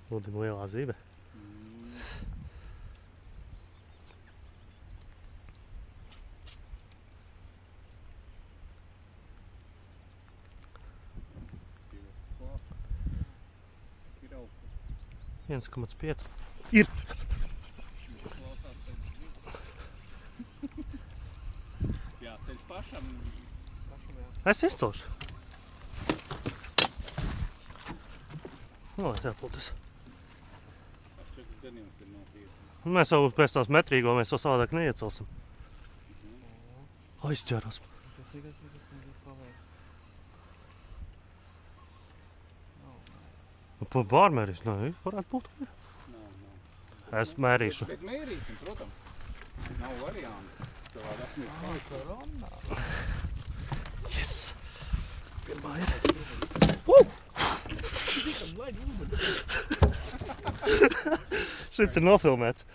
Lūdzu, lielā zibe. Ir 1,5. Ir! Jā, ceļ pašam. Es izcelšu. Lai jāpūtas. Mēs jau pēc tās metrīgo, mēs jau savādāk neiecelsim. Aizķēros. Pārmērīs, nē, varētu būt. Es mērīšu. Bet mērīsim, protams. Nav varianti. Yes! Pirmā ir. Šits ir nofilmēts.